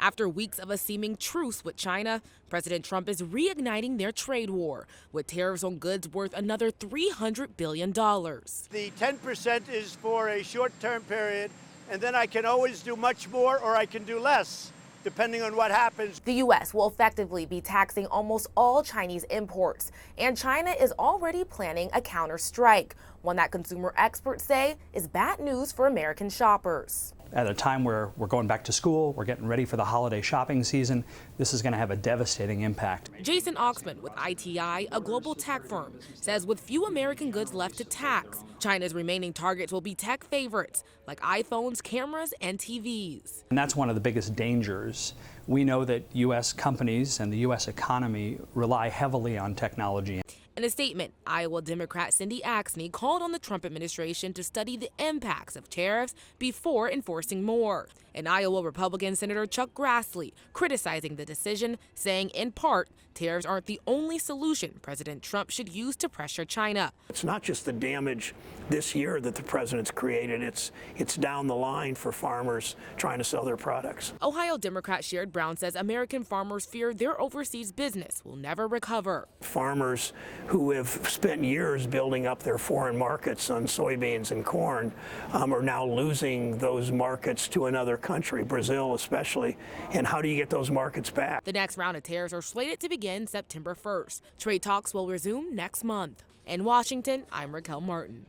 After weeks of a seeming truce with China, President Trump is reigniting their trade war with tariffs on goods worth another $300 billion. The 10% is for a short-term period, and then I can always do much more or I can do less, depending on what happens. The U.S. will effectively be taxing almost all Chinese imports, and China is already planning a counter-strike, one that consumer experts say is bad news for American shoppers. At a time where we're going back to school, we're getting ready for the holiday shopping season, this is going to have a devastating impact. Jason Oxman with ITI, a global tech firm, says with few American goods left to tax, China's remaining targets will be tech favorites like iPhones, cameras, and TVs. And that's one of the biggest dangers. We know that U.S. companies and the U.S. economy rely heavily on technology. In a statement, Iowa Democrat Cindy Axne called on the Trump administration to study the impacts of tariffs before enforcing more. And Iowa Republican Senator Chuck Grassley criticizing the decision, saying in part, tariffs aren't the only solution President Trump should use to pressure China. It's not just the damage this year that the president's created, it's down the line for farmers trying to sell their products. Ohio Democrat Sherrod Brown says American farmers fear their overseas business will never recover. Farmers who have spent years building up their foreign markets on soybeans and corn are now losing those markets to another country, Brazil especially. And how do you get those markets back? The next round of tariffs are slated to begin September 1st. Trade talks will resume next month. In Washington, I'm Raquel Martin.